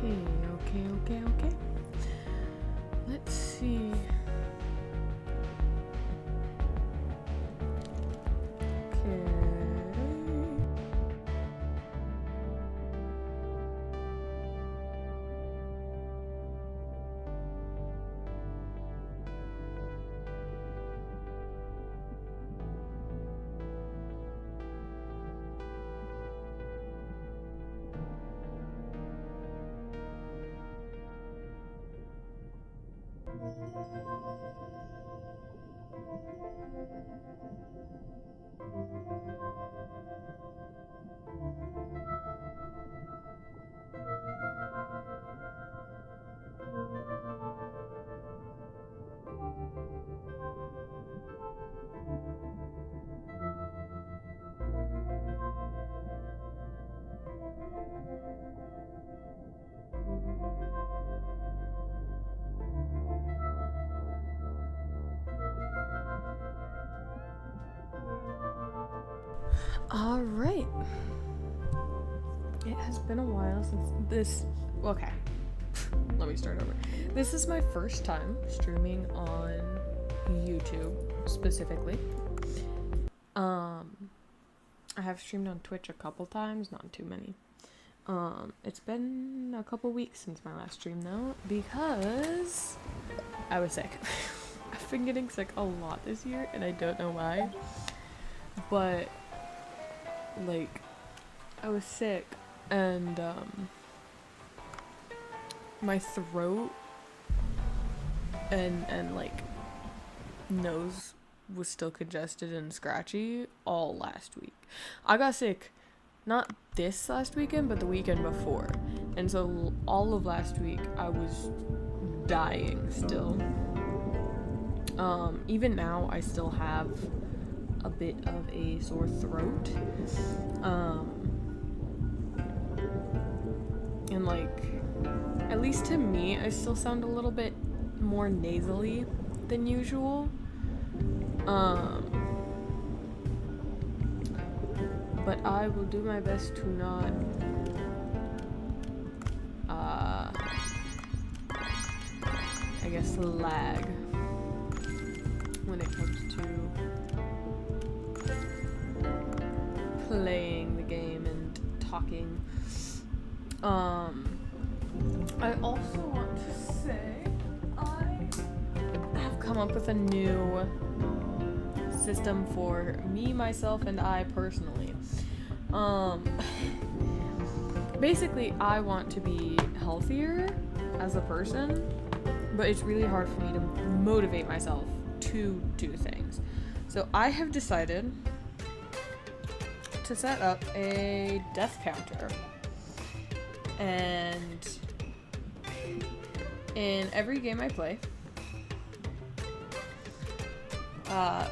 Okay. Let's see. All right. It has been a while since this. Okay. Let me start over. This is my first time streaming on YouTube specifically. I have streamed on Twitch a couple times, not too many. It's been a couple weeks since my last stream though, because I was sick. I've been getting sick a lot this year and I don't know why. But like I was sick and my throat and like nose was still congested and scratchy all last week. I got sick not this last weekend but the weekend before, and so all of last week I was dying still. Even now I still have a bit of a sore throat, and like at least to me I still sound a little bit more nasally than usual, but I will do my best to not I guess lag when it comes to playing the game and talking. I also want to say I have come up with a new system for me, myself, and I personally. Basically, I want to be healthier as a person, but it's really hard for me to motivate myself to do things. So I have decided to set up a death counter, and in every game I play,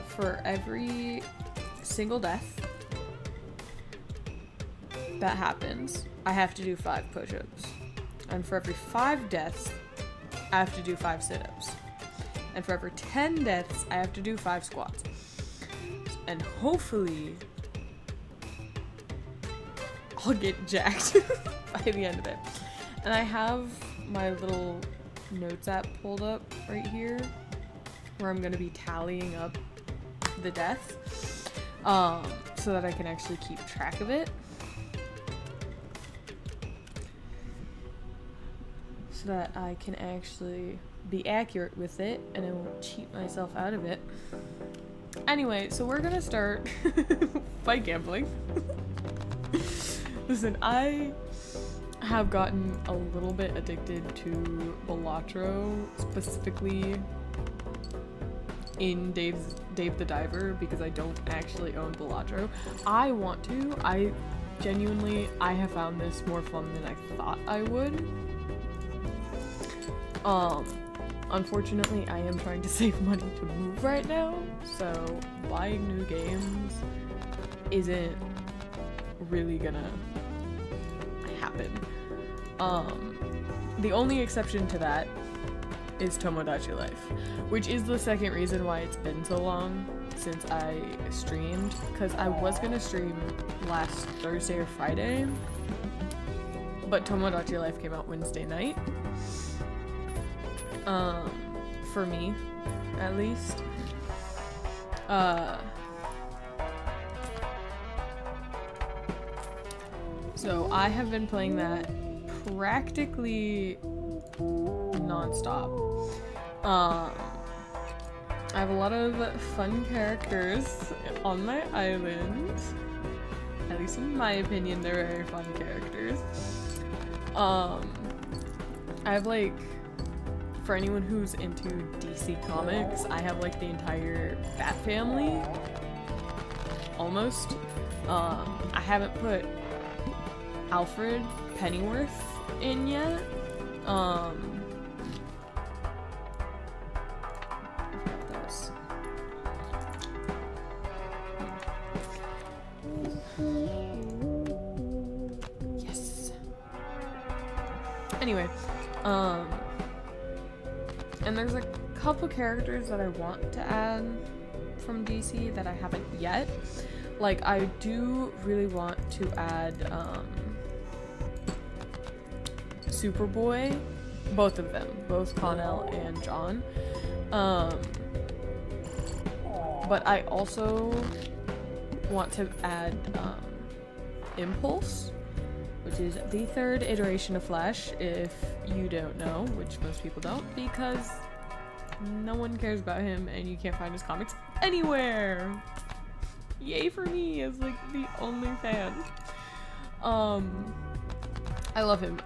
for every single death that happens, I have to do 5 push-ups, and for every 5 deaths I have to do 5 sit-ups, and for every 10 deaths I have to do 5 squats, and hopefully I'll get jacked by the end of it. And I have my little notes app pulled up right here where I'm gonna be tallying up the deaths, so that I can actually keep track of it, so that I can actually be accurate with it and I won't cheat myself out of it. Anyway, so we're gonna start by gambling. Listen, I have gotten a little bit addicted to Balatro, specifically in Dave the Diver, because I don't actually own Balatro. I want to. I have found this more fun than I thought I would. Unfortunately, I am trying to save money to move right now, so buying new games isn't really gonna happen. The only exception to that is Tomodachi Life, which is the second reason why it's been so long since I streamed, because I was gonna stream last Thursday or Friday, but Tomodachi Life came out Wednesday night. For me, at least. So I have been playing that practically non-stop. I have a lot of fun characters on my island. At least in my opinion, they're very fun characters. I have like, for anyone who's into DC Comics, I have like the entire Bat family. Almost. I haven't put Alfred Pennyworth in yet. Yes. Anyway, and there's a couple characters that I want to add from DC that I haven't yet. Like, I do really want to add, Superboy, both of them, both Connell and John. But I also want to add, Impulse, which is the third iteration of Flash, if you don't know, which most people don't, because no one cares about him and you can't find his comics anywhere. Yay for me as like the only fan. I love him.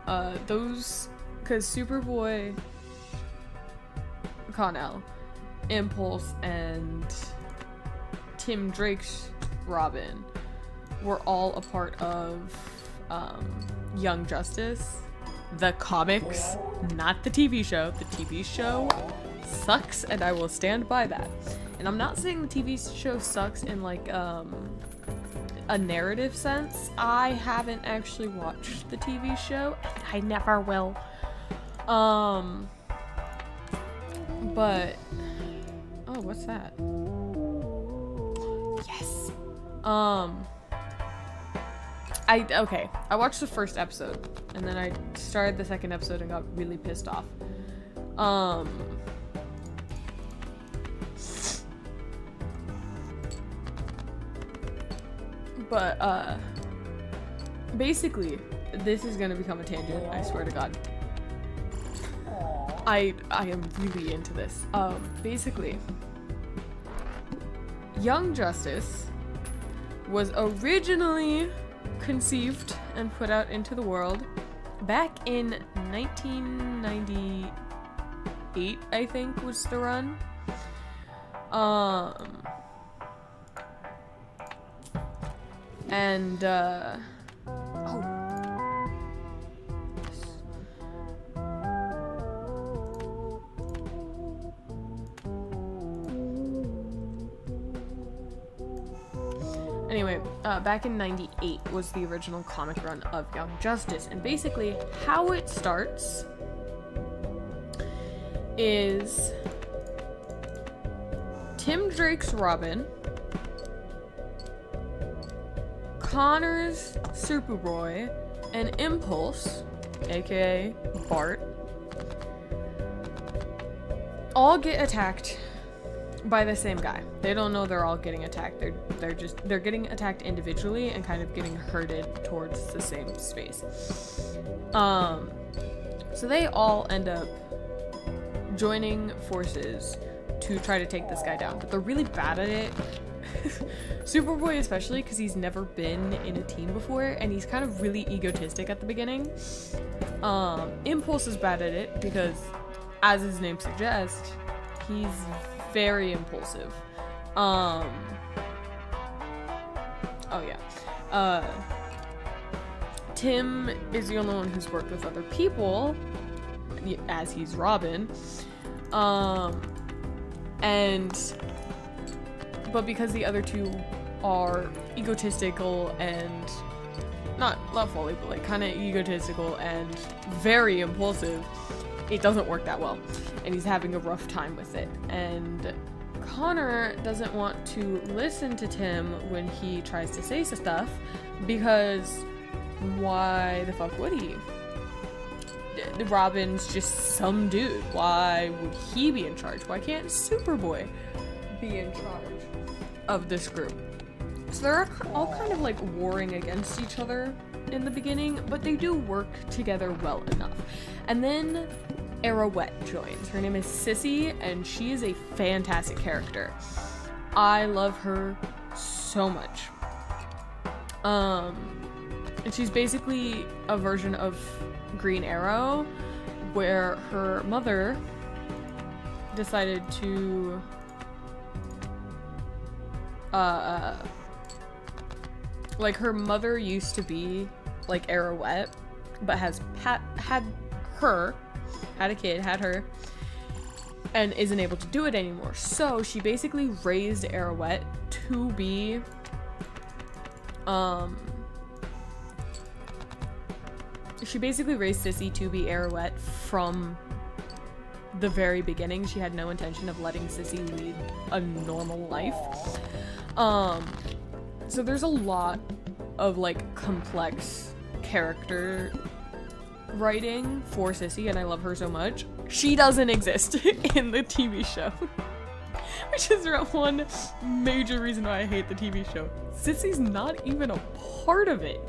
Those, cause Superboy, Connell, Impulse, and Tim Drake's Robin were all a part of Young Justice, the comics, not the TV show. The TV show sucks, and I will stand by that. And I'm not saying the TV show sucks in like a narrative sense. I haven't actually watched the TV show. I never will. But oh, what's that? Yes. I watched the first episode and then I started the second episode and got really pissed off. But basically this is gonna become a tangent, I swear to God. I am really into this. Basically, Young Justice was originally conceived and put out into the world back in 1998, I think was the run. And anyway, back in 98 was the original comic run of Young Justice, and basically how it starts is Tim Drake's Robin, Connor's Superboy, and Impulse, aka Bart, all get attacked by the same guy. They don't know they're all getting attacked. They're getting attacked individually and kind of getting herded towards the same space. So they all end up joining forces to try to take this guy down, but they're really bad at it. Superboy especially, because he's never been in a team before and he's kind of really egotistic at the beginning. Impulse is bad at it because, as his name suggests, he's very impulsive. Oh yeah. Tim is the only one who's worked with other people, as he's Robin. But because the other two are egotistical and not fully, but like kind of egotistical and very impulsive, it doesn't work that well, and he's having a rough time with it. And Connor doesn't want to listen to Tim when he tries to say stuff, because why the fuck would he? Robin's just some dude. Why would he be in charge? Why can't Superboy be in charge of this group? So they're all kind of like warring against each other in the beginning, but they do work together well enough. And then Arrowette joins. Her name is Sissy, and she is a fantastic character. I love her so much. And she's basically a version of Green Arrow, where her mother decided to like, her mother used to be like Arrowette, but has had a kid, and isn't able to do it anymore. So she basically raised Arrowette to be she basically raised Sissy to be Arrowette from the very beginning. She had no intention of letting Sissy lead a normal life. So there's a lot of like complex character writing for Sissy, and I love her so much. She doesn't exist in the TV show, which is one major reason why I hate the TV show. Sissy's not even a part of it,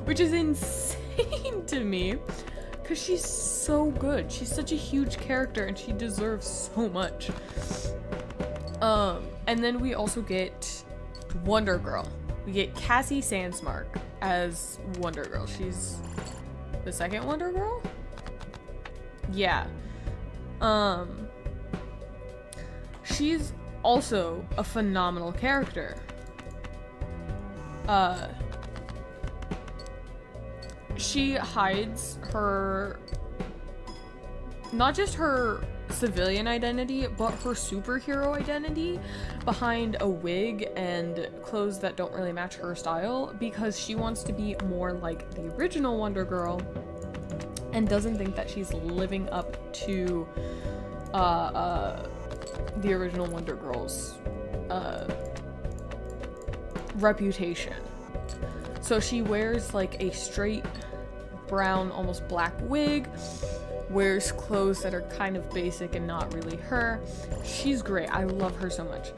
which is insane to me, because she's so good. She's such a huge character, and she deserves so much. And then we also get Wonder Girl. We get Cassie Sandsmark as Wonder Girl. She's the second Wonder Girl? Yeah. She's also a phenomenal character. She hides her, not just her civilian identity, but her superhero identity behind a wig and clothes that don't really match her style, because she wants to be more like the original Wonder Girl and doesn't think that she's living up to the original Wonder Girl's reputation. So she wears like a straight brown, almost black wig, wears clothes that are kind of basic and not really her. She's great. I love her so much.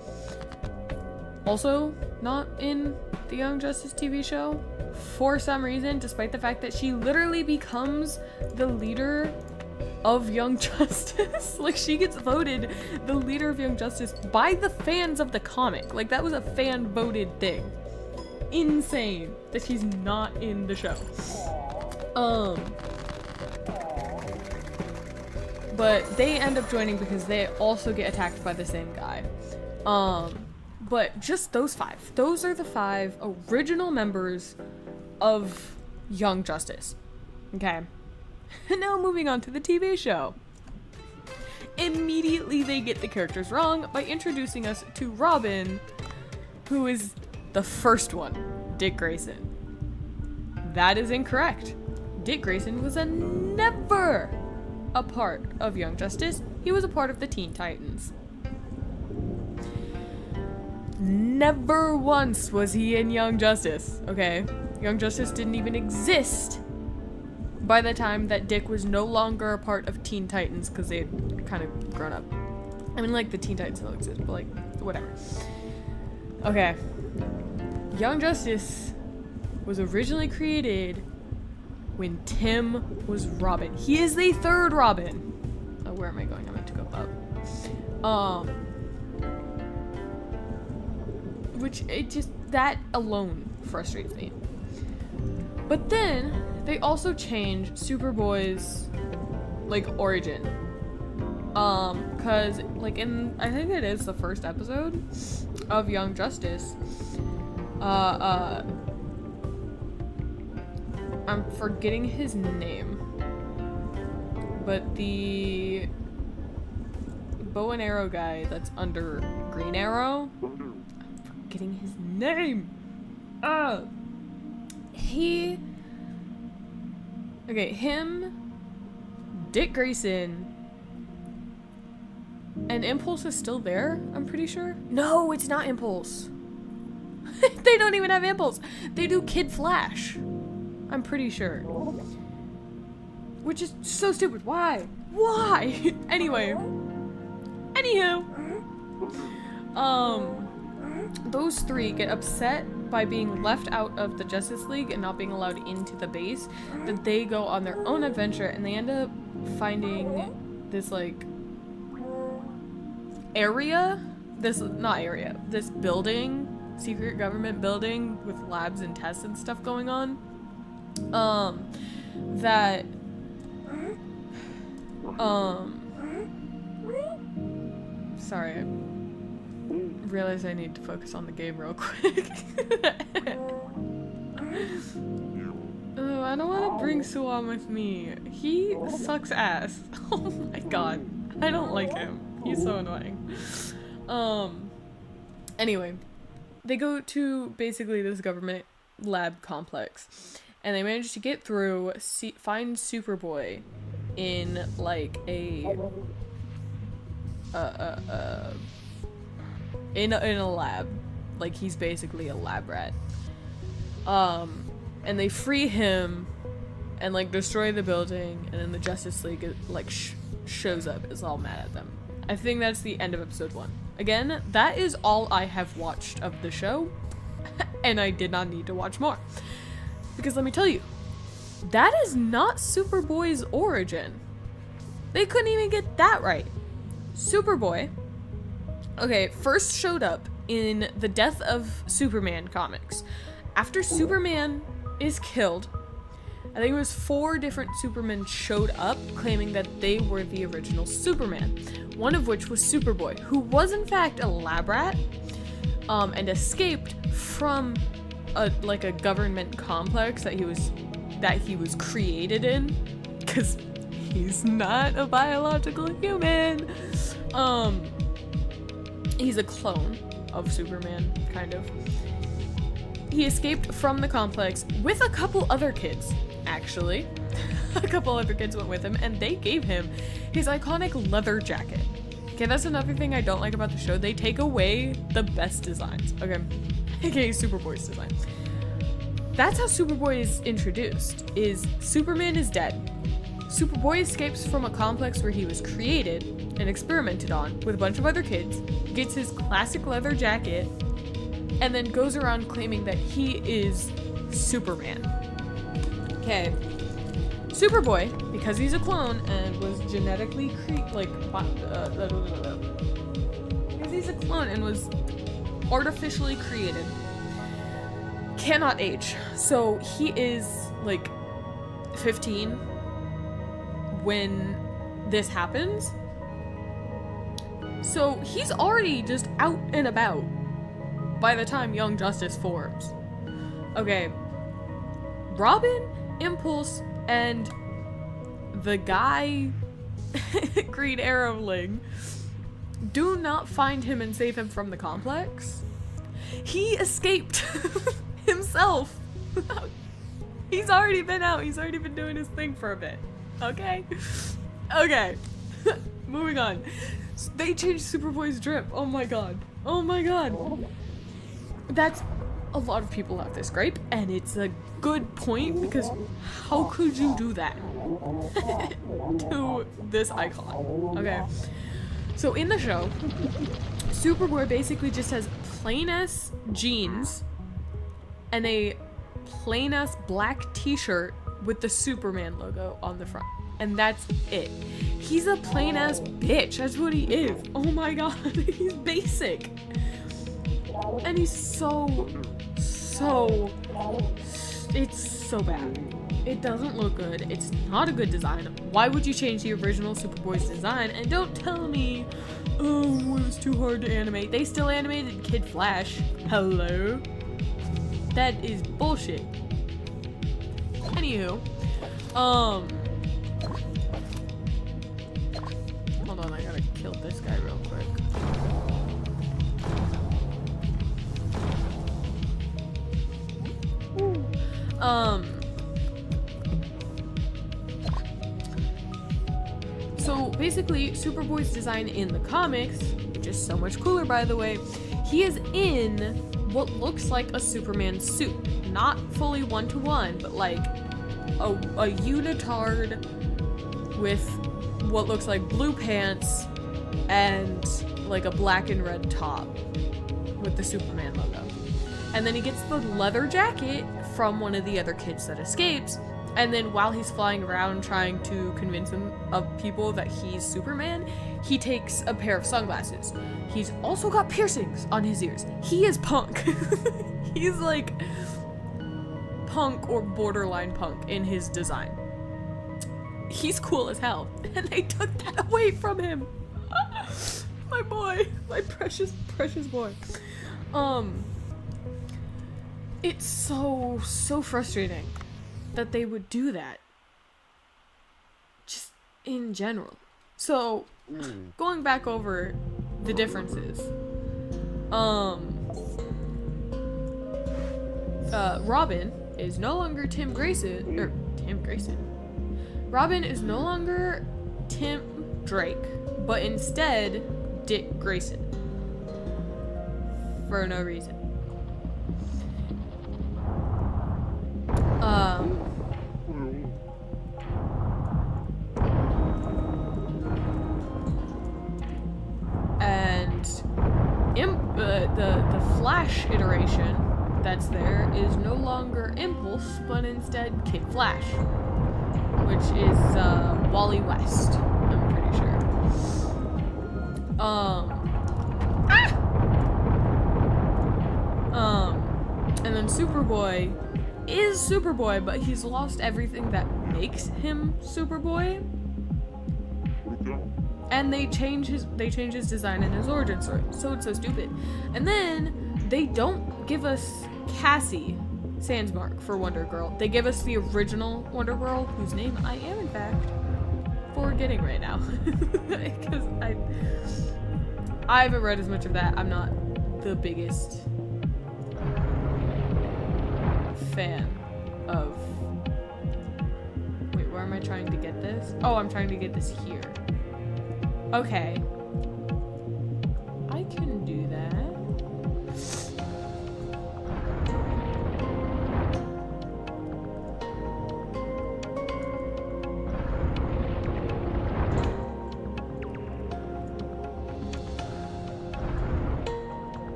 Also, not in the Young Justice TV show, for some reason, despite the fact that she literally becomes the leader of Young Justice. Like, she gets voted the leader of Young Justice by the fans of the comic. Like, that was a fan voted thing. Insane that she's not in the show. But they end up joining because they also get attacked by the same guy. But just those five. Those are the 5 original members of Young Justice. Okay. Now moving on to the TV show. Immediately they get the characters wrong by introducing us to Robin, who is the first one, Dick Grayson. That is incorrect. Dick Grayson was never a part of Young Justice. He was a part of the Teen Titans. Never once was he in Young Justice, okay? Young Justice didn't even exist by the time that Dick was no longer a part of Teen Titans, because they had kind of grown up. I mean, like, the Teen Titans still exist, but, like, whatever. Okay. Young Justice was originally created when Tim was Robin. He is the 3rd Robin. Oh, where am I going? I meant to go up. Which, it just, that alone frustrates me. But then, they also changed Superboy's, like, origin. Cause, like, in, I think it is the first episode of Young Justice, I'm forgetting his name, but the bow and arrow guy that's under Green Arrow, I'm forgetting his name. Him, Dick Grayson, and Impulse is still there, I'm pretty sure. No, it's not Impulse. They don't even have Impulse. They do Kid Flash, I'm pretty sure. which is so stupid. Why? Why? Anyway. Anywho. Those three get upset by being left out of the Justice League and not being allowed into the base. That they go on their own adventure and they end up finding this, like, this building, secret government building with labs and tests and stuff going on. Sorry, I realize I need to focus on the game real quick. Oh, I don't want to bring Suam with me. He sucks ass. Oh my god. I don't like him. He's so annoying. Anyway, they go to basically this government lab complex, and they manage to get through, find Superboy in like in a lab. Like, he's basically a lab rat. And they free him and like destroy the building, and then the Justice League like shows up, is all mad at them. I think that's the end of episode 1. Again, that is all I have watched of the show, and I did not need to watch more. Because let me tell you, that is not Superboy's origin. They couldn't even get that right. Superboy, okay, first showed up in the Death of Superman comics. After Superman is killed, I think it was 4 different Supermen showed up claiming that they were the original Superman. One of which was Superboy, who was in fact a lab rat, and escaped from a government complex that he was created in, because he's not a biological human. He's a clone of Superman, kind of. He escaped from the complex with a couple other kids, actually. A couple other kids went with him, and they gave him his iconic leather jacket. Okay, that's another thing I don't like about the show. They take away the best designs, okay? AKA Superboy's design. That's how Superboy is introduced, is Superman is dead. Superboy escapes from a complex where he was created and experimented on with a bunch of other kids, gets his classic leather jacket, and then goes around claiming that he is Superman. Okay. Superboy, because he's a clone and was genetically because he's a clone and was artificially created, cannot age. So he is like 15 when this happens. So he's already just out and about by the time Young Justice forms. Okay. Robin, Impulse, and the guy Green Arrowling do not find him and save him from the complex. He escaped himself. He's already been out. He's already been doing his thing for a bit. Okay? Okay. Moving on. They changed Superboy's drip. Oh my god. Oh my god. That's a lot of people have this gripe, and it's a good point, because how could you do that to this icon? Okay. So in the show, Superboy basically just has plain ass jeans and a plain ass black t-shirt with the Superman logo on the front. And that's it. He's a plain ass bitch. That's what he is. Oh my god. He's basic. And he's so it's so bad. It doesn't look good. It's not a good design. Why would you change the original Superboy's design? And don't tell me, oh, it was too hard to animate. They still animated Kid Flash. Hello? That is bullshit. Anywho, hold on, I gotta kill this guy real quick. So basically, Superboy's design in the comics, which is so much cooler by the way, he is in what looks like a Superman suit. Not fully one-to-one, but like a unitard with what looks like blue pants and like a black and red top with the Superman logo. And then he gets the leather jacket from one of the other kids that escapes. And then while he's flying around trying to convince people that he's Superman, he takes a pair of sunglasses. He's also got piercings on his ears. He is punk. He's like punk or borderline punk in his design. He's cool as hell. And they took that away from him. My boy. My precious, precious boy. It's so frustrating that they would do that. Just in general. So, going back over the differences. Robin is no longer Tim Grayson. Robin is no longer Tim Drake, but instead Dick Grayson. For no reason. And the Flash iteration that's there is no longer Impulse, but instead Kid Flash, which is Wally West, I'm pretty sure. And then Superboy is Superboy, but he's lost everything that makes him Superboy. And they change his design and his origin story, so it's so stupid. And then they don't give us Cassie Sandsmark for Wonder Girl. They give us the original Wonder Girl, whose name I am in fact forgetting right now, because I haven't read as much of that. I'm not the biggest fan of. Wait, where am I trying to get this? Oh, I'm trying to get this here. Okay. I can do that.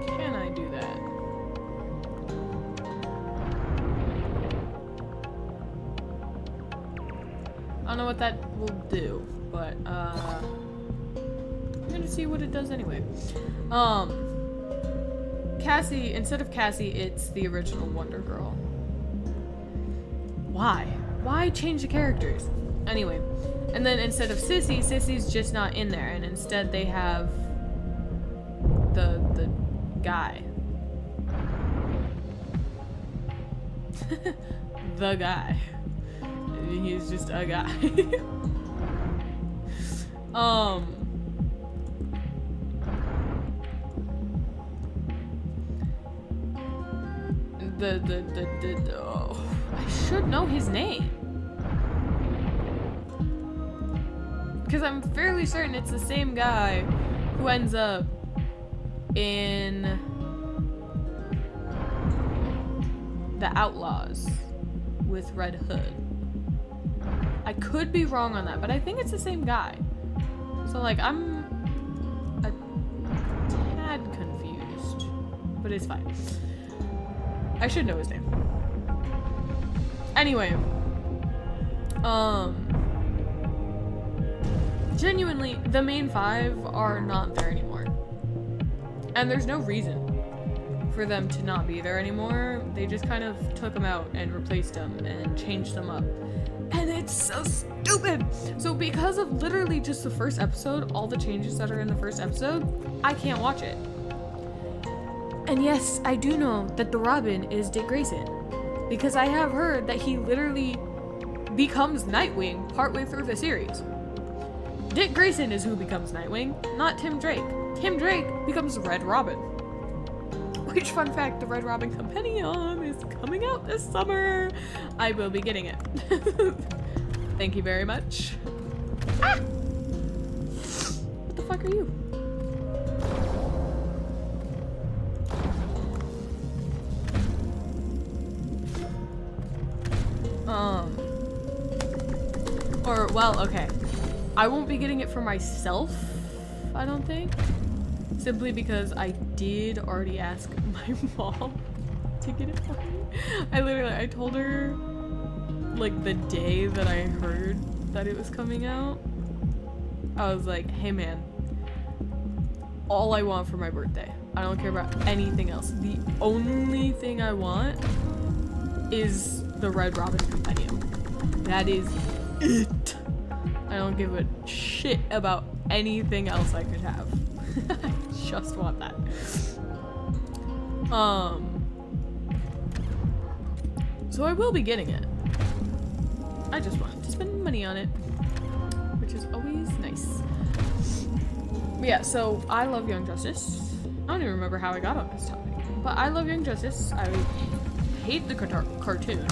Can I do that? I don't know what that will do. But, I'm gonna see what it does anyway. Cassie, instead of Cassie, it's the original Wonder Girl. Why? Why change the characters? Anyway, and then instead of Sissy, Sissy's just not in there, and instead they have the guy. The guy. He's just a guy. Oh, I should know his name. Because I'm fairly certain it's the same guy who ends up in The Outlaws with Red Hood. I could be wrong on that, but I think it's the same guy. So, like, I'm a tad confused, but it's fine. I should know his name. Anyway, genuinely, the main five are not there anymore. And there's no reason for them to not be there anymore. They just kind of took them out and replaced them and changed them up. And it's so stupid! So because of literally just the first episode, all the changes that are in the first episode, I can't watch it. And yes, I do know that the Robin is Dick Grayson. Because I have heard that he literally becomes Nightwing partway through the series. Dick Grayson is who becomes Nightwing, not Tim Drake. Tim Drake becomes Red Robin. Which, fun fact, the Red Robin Compendium is coming out this summer. I will be getting it. Thank you very much. Ah! What the fuck are you? Or well, okay. I won't be getting it for myself, I don't think. Simply because I did already ask my mom to get it for me. I told her, like, the day that I heard that it was coming out. I was like, hey man, all I want for my birthday, I don't care about anything else. The only thing I want is the Red Robin Compendium. That is it. I don't give a shit about anything else I could have. I just want that. So I will be getting it. I just wanted to spend money on it, which is always nice. But yeah, so I love Young Justice. I don't even remember how I got on this topic, but I love Young Justice. I hate the cartoon.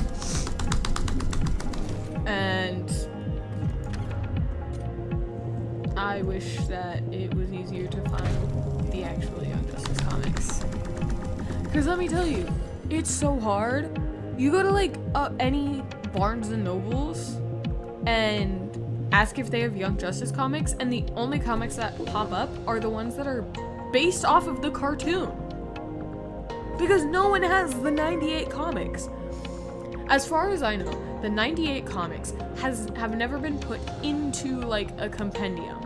And I wish that it was easier to find the actual Young Justice comics. Because let me tell you, it's so hard. You go to like any Barnes and Nobles and ask if they have Young Justice comics, and the only comics that pop up are the ones that are based off of the cartoon. Because no one has the 98 comics. As far as I know, the 98 comics have never been put into like a compendium.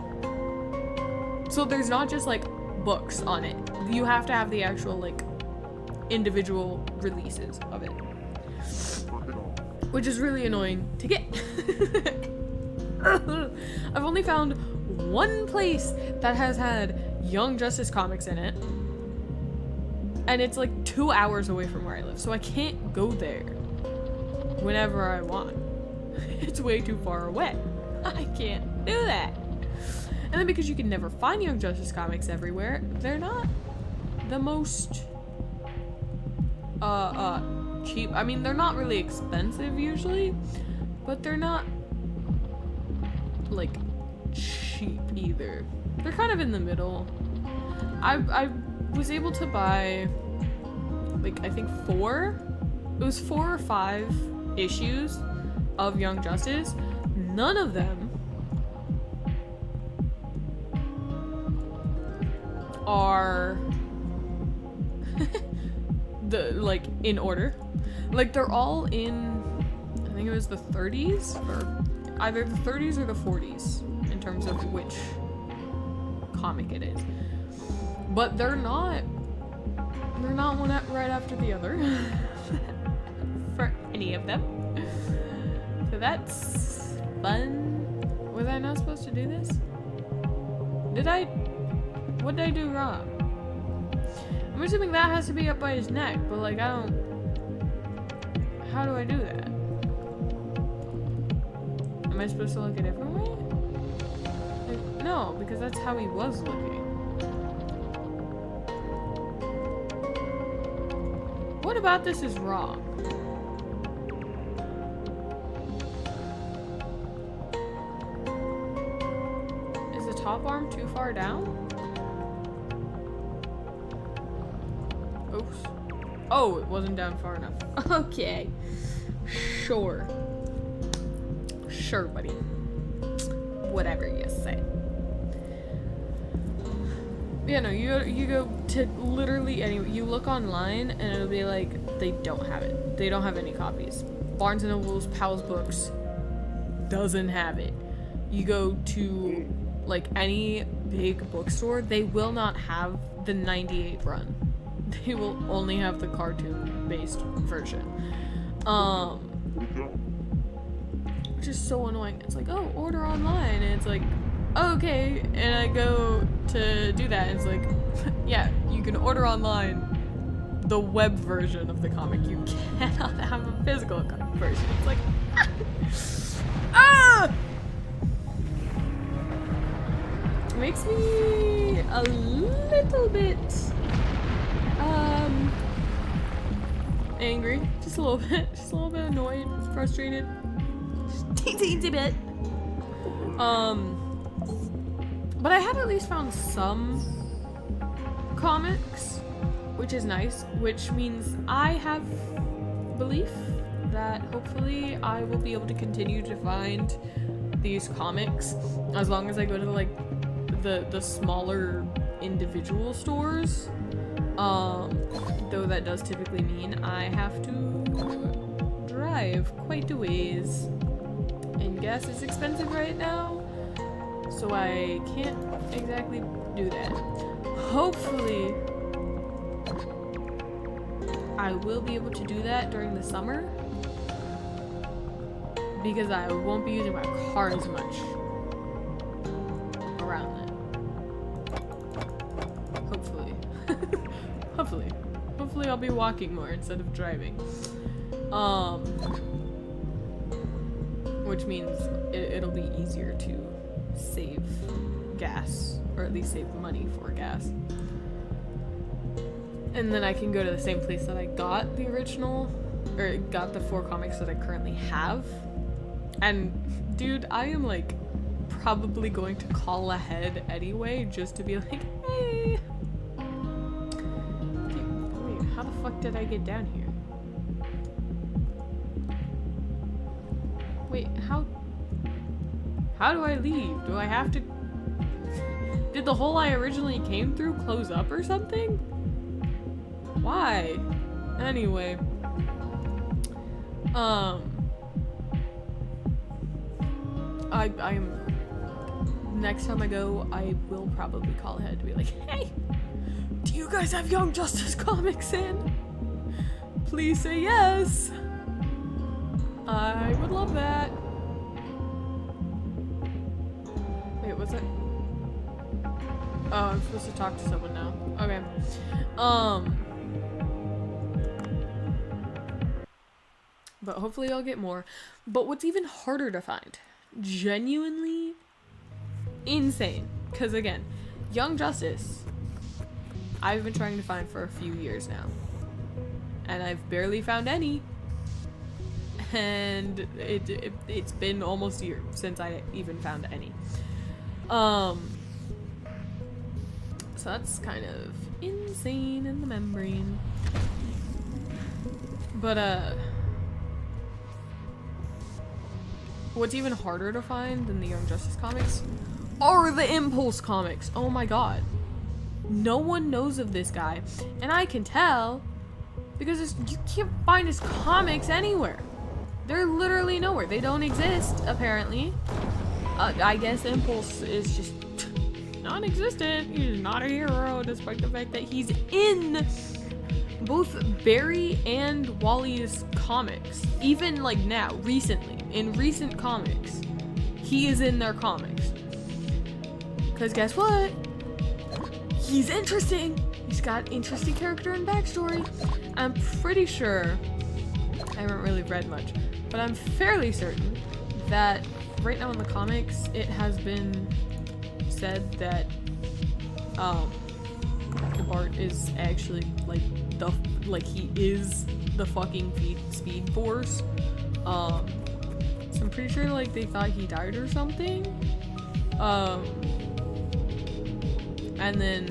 So there's not just like books on it. You have to have the actual like individual releases of it. Which is really annoying to get. I've only found one place that has had Young Justice comics in it. And it's like 2 hours away from where I live. So I can't go there whenever I want. It's way too far away. I can't do that. And then because you can never find Young Justice comics everywhere, they're not the most cheap. I mean, they're not really expensive usually, but they're not like cheap either. They're kind of in the middle. I was able to buy like I think 4 or 5 issues of Young Justice. None of them are the like in order. Like they're all in, I think it was the 30s, or either the 30s or the 40s in terms of which comic it is. But they're not one right after the other for any of them. So that's fun. Was I not supposed to do this? What did I do wrong? I'm assuming that has to be up by his neck, but like how do I do that? Am I supposed to look a different way? Like, no, because that's how he was looking. What about this is wrong? Is the top arm too far down? Oops. Oh, it wasn't down far enough. Okay. Sure. Sure, buddy. Whatever you say. Yeah, no, you go to literally anywhere. You look online and it'll be like, they don't have it. They don't have any copies. Barnes & Noble's, Powell's Books doesn't have it. You go to like any big bookstore, they will not have the 98 run. They will only have the cartoon-based version. Which is so annoying. It's like, oh, order online. And it's like, oh, okay. And I go to do that. And it's like, yeah, you can order online the web version of the comic. You cannot have a physical version. It's like, ah! It makes me a little bit angry, just a little bit annoyed, frustrated, just teensy bit. But I have at least found some comics, which is nice, which means I have belief that hopefully I will be able to continue to find these comics as long as I go to like the smaller individual stores. Though that does typically mean I have to drive quite a ways, and gas is expensive right now, so I can't exactly do that. Hopefully I will be able to do that during the summer, because I won't be using my car as much around then. Hopefully. Hopefully I'll be walking more instead of driving. Which means it'll be easier to save gas, or at least save money for gas. And then I can go to the same place that I got the original, or got the 4 comics that I currently have. And dude, I am like probably going to call ahead anyway, just to be like, hey. Wait, how the fuck did I get down here? Wait, how do I leave? Do I have to... Did the hole I originally came through close up or something? Why? Anyway. I'm... Next time I go, I will probably call ahead to be like, hey! Do you guys have Young Justice comics in? Please say yes! I would love that. Wait, what's it? Oh, I'm supposed to talk to someone now. Okay. But hopefully I'll get more. But what's even harder to find, genuinely insane, because again, Young Justice, I've been trying to find for a few years now, and I've barely found any. And it's been almost a year since I even found any. So that's kind of insane in the membrane. But what's even harder to find than the Young Justice comics are the Impulse comics. Oh my god. No one knows of this guy, and I can tell because you can't find his comics anywhere. They're literally nowhere. They don't exist, apparently. I guess Impulse is just non-existent. He's not a hero, despite the fact that he's in both Barry and Wally's comics. Even, like, now, recently, in recent comics, he is in their comics. Because guess what? He's interesting. He's got interesting character and backstory. I'm pretty sure, I haven't really read much, but I'm fairly certain that right now in the comics, it has been said that the Bart is actually he is the fucking Speed Force. So I'm pretty sure like they thought he died or something. And then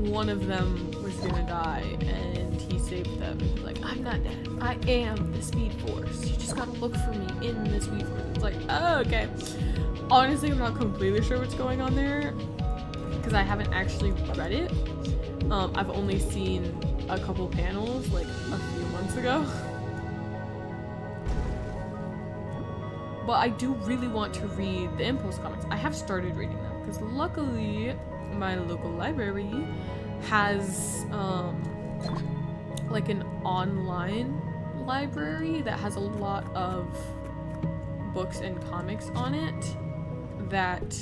one of them was gonna die, and he saved them. And like, I'm not dead. I am the Speed Force. You just gotta look for me in the Speed Force. It's like, oh, okay. Honestly, I'm not completely sure what's going on there, because I haven't actually read it. I've only seen a couple panels, like, a few months ago. But I do really want to read the Impulse comics. I have started reading them, because luckily, my local library has, like an online library that has a lot of books and comics on it that...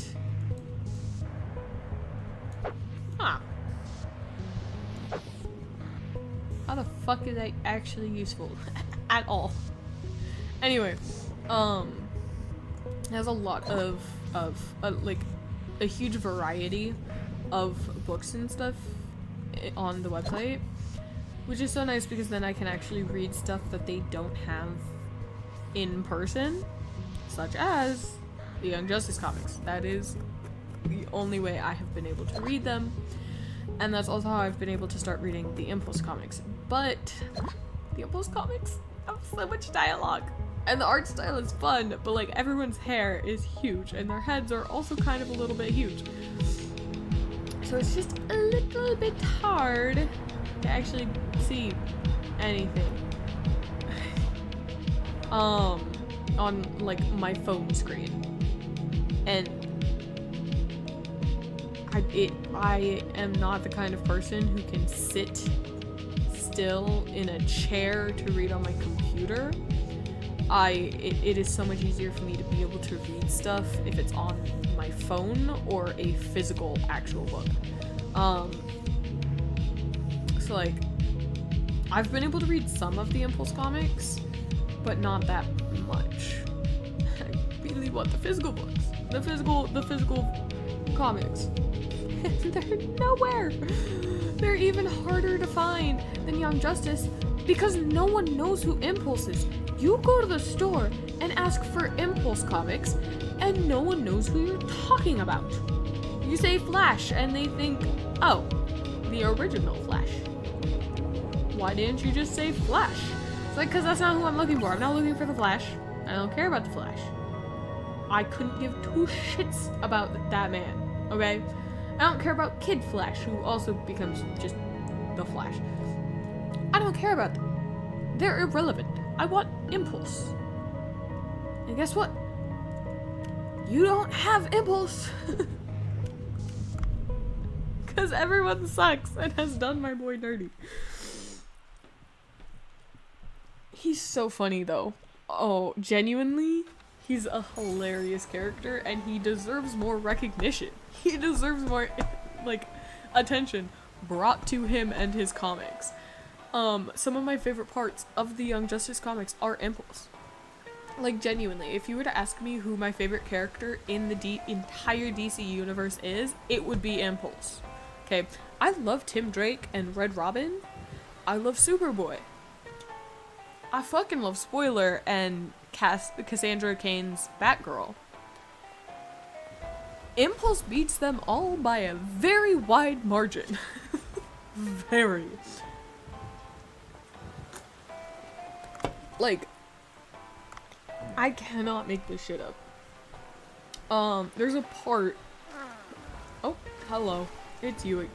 How the fuck is that actually useful? At all. Anyway, it has a lot of like, a huge variety of books and stuff on the website, which is so nice because then I can actually read stuff that they don't have in person, such as the Young Justice comics. That is the only way I have been able to read them, and that's also how I've been able to start reading the Impulse comics. But the Impulse comics have so much dialogue. And the art style is fun, but like everyone's hair is huge and their heads are also kind of a little bit huge. So it's just a little bit hard to actually see anything. On like my phone screen. And I am not the kind of person who can sit still in a chair to read on my computer. It is so much easier for me to be able to read stuff if it's on my phone or a physical actual book. So like, I've been able to read some of the Impulse comics, but not that much. I really want the physical books, the physical comics. They're nowhere. They're even harder to find than Young Justice because no one knows who Impulse is. You go to the store and ask for Impulse comics, and no one knows who you're talking about. You say Flash, and they think, oh, the original Flash. Why didn't you just say Flash? It's like, because that's not who I'm looking for. I'm not looking for the Flash. I don't care about the Flash. I couldn't give two shits about that man, okay? I don't care about Kid Flash, who also becomes just the Flash. I don't care about them. They're irrelevant. I want Impulse. And guess what? You don't have Impulse. Because everyone sucks and has done my boy dirty. He's so funny though. Oh, genuinely, he's a hilarious character and he deserves more recognition. He deserves more, like, attention brought to him and his comics. Some of my favorite parts of the Young Justice comics are Impulse. Like, genuinely, if you were to ask me who my favorite character in the entire DC universe is, it would be Impulse. Okay, I love Tim Drake and Red Robin. I love Superboy. I fucking love Spoiler and Cassandra Cain's Batgirl. Impulse beats them all by a very wide margin. Very. Like, I cannot make this shit up. There's a part. Oh, hello. It's you.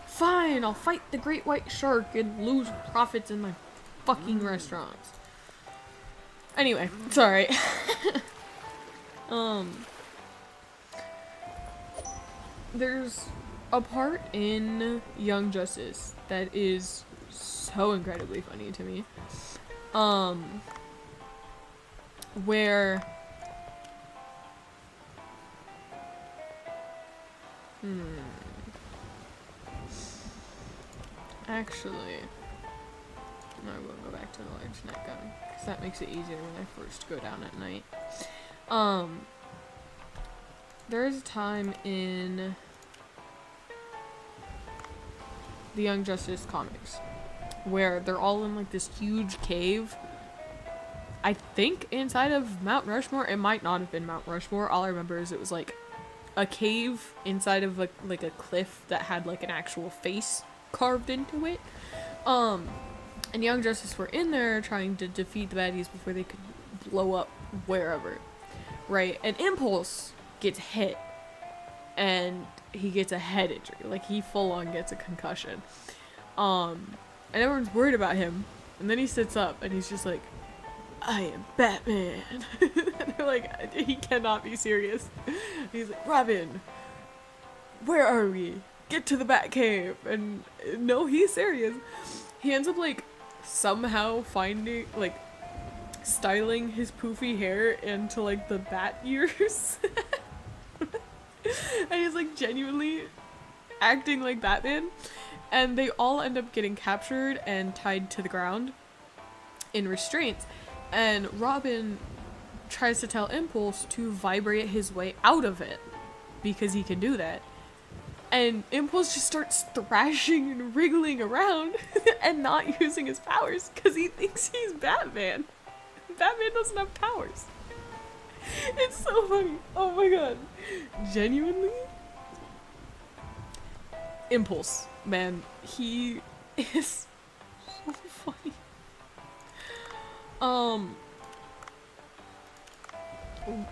Fine, I'll fight the great white shark and lose profits in my fucking restaurants. Anyway, sorry. There's a part in Young Justice that is so incredibly funny to me. Where actually, I will go back to the large net gun, because that makes it easier when I first go down at night. There is a time in the Young Justice comics where they're all in like this huge cave. I think inside of Mount Rushmore. It might not have been Mount Rushmore. All I remember is it was like a cave inside of like a cliff that had like an actual face carved into it. And Young Justice were in there trying to defeat the baddies before they could blow up wherever, right? And Impulse gets hit and he gets a head injury, like he full on gets a concussion. And everyone's worried about him, and then he sits up and he's just like, I am Batman. And they're like, he cannot be serious. He's like, Robin, where are we? Get to the Batcave. And no, he's serious. He ends up like somehow finding, like, styling his poofy hair into like the bat ears. And he's like genuinely acting like Batman. And they all end up getting captured and tied to the ground in restraints. And Robin tries to tell Impulse to vibrate his way out of it, because he can do that. And Impulse just starts thrashing and wriggling around and not using his powers because he thinks he's Batman. Batman doesn't have powers. It's so funny. Oh my god. Genuinely? Impulse, man. He is so funny. Um,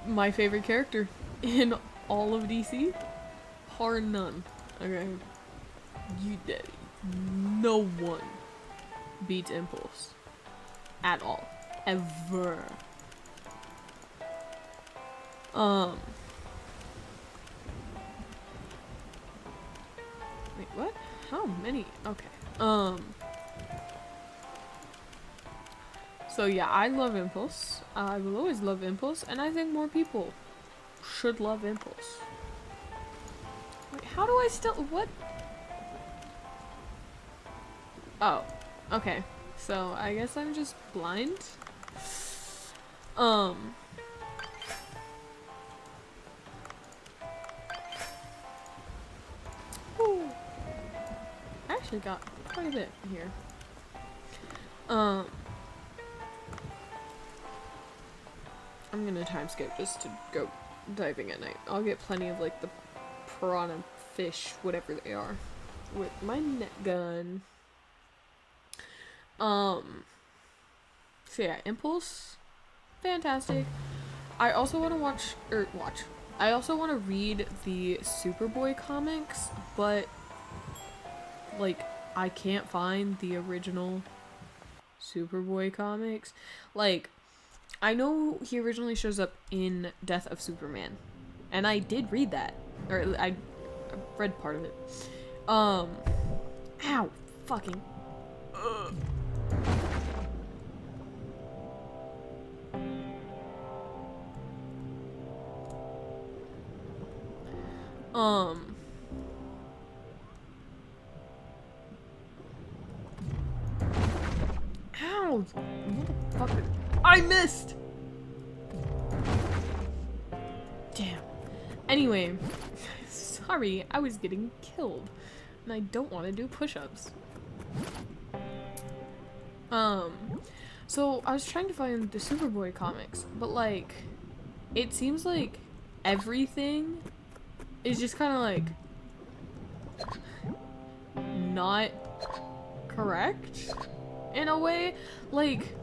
my favorite character in all of DC, bar none. Okay, no one beats Impulse at all, ever. Wait, what? How many? Okay. So yeah, I love Impulse. I will always love Impulse, and I think more people should love Impulse. Wait, how do I still- what? Oh, okay. So I guess I'm just blind. Whew. I actually got quite a bit here. I'm gonna time skip just to go diving at night. I'll get plenty of like the piranha fish, whatever they are, with my net gun. So yeah, Impulse, fantastic. I also want to I also want to read the Superboy comics, but like I can't find the original Superboy comics. Like, I know he originally shows up in Death of Superman, and I did read that, or I read part of it. Ow, fucking. Ugh. Ow, motherfucker. I missed! Damn. Anyway, sorry, I was getting killed. And I don't want to do push-ups. So I was trying to find the Superboy comics, but like, it seems like everything is just kind of like not correct in a way. Like,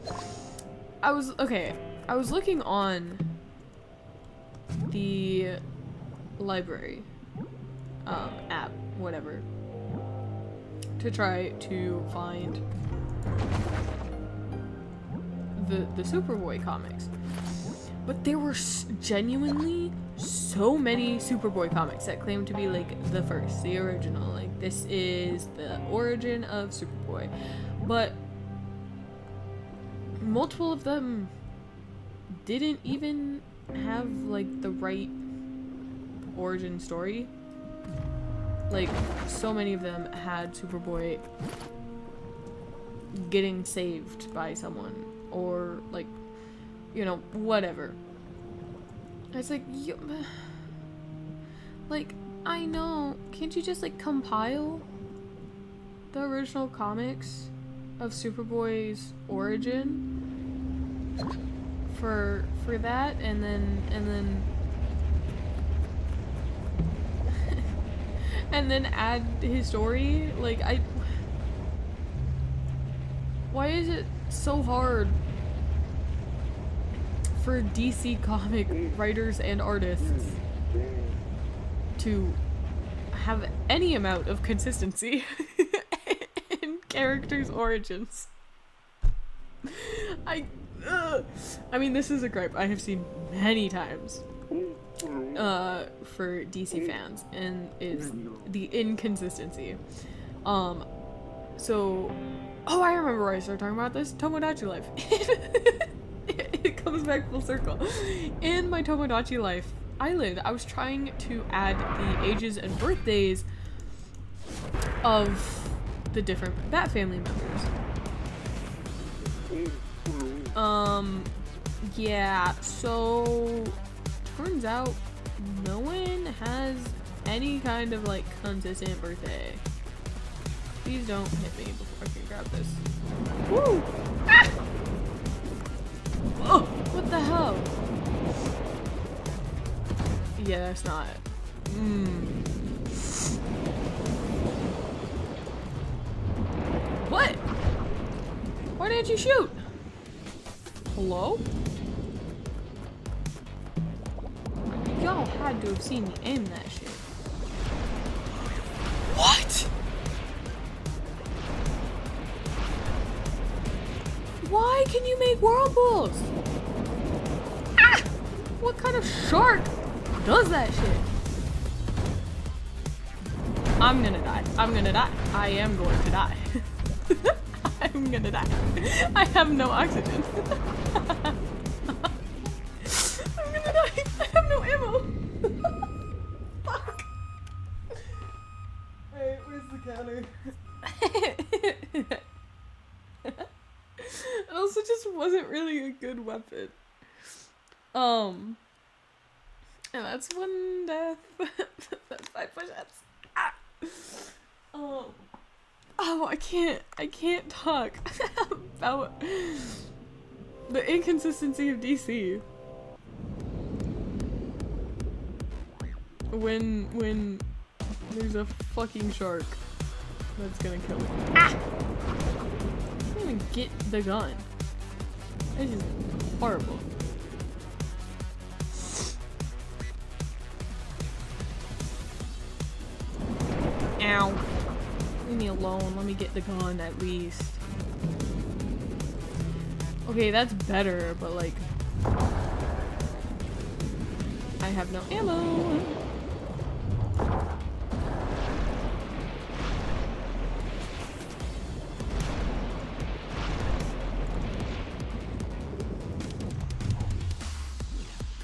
I was looking on the library app, whatever, to try to find the Superboy comics, but there were genuinely so many Superboy comics that claim to be like the first, the original, like this is the origin of Superboy, but multiple of them didn't even have like the right origin story. Like, so many of them had Superboy getting saved by someone, or like, you know, whatever. It's like, like, I know, can't you just like compile the original comics of Superboy's origin for that, and then and then add his story? Like, why is it so hard for DC comic writers and artists to have any amount of consistency in characters' origins? I mean, this is a gripe I have seen many times for DC fans, and is the inconsistency. So, oh, I remember where I started talking about this. Tomodachi Life. It comes back full circle. In my Tomodachi Life island, I was trying to add the ages and birthdays of the different Bat Family members. Yeah, so turns out no one has any kind of like consistent birthday. Please don't hit me before I can grab this. Woo! Ah! Oh, what the hell? Yeah, that's not it. What? Why didn't you shoot? Hello? Y'all had to have seen me aim that shit. What? Why can you make whirlpools? Ah! What kind of shark does that shit? I'm gonna die. I'm gonna die. I am going to die. I'm gonna die. I have no oxygen. I'm gonna die. I have no ammo. Fuck. Wait, where's the counter? It also just wasn't really a good weapon. And that's one death. That's 5 push-ups. Ah. Oh, I can't talk about the inconsistency of DC. When there's a fucking shark that's gonna kill me. Ah! I can't even get the gun. This is horrible. Ow. Leave me alone. Let me get the gun at least. Okay, that's better, but like... I have no ammo.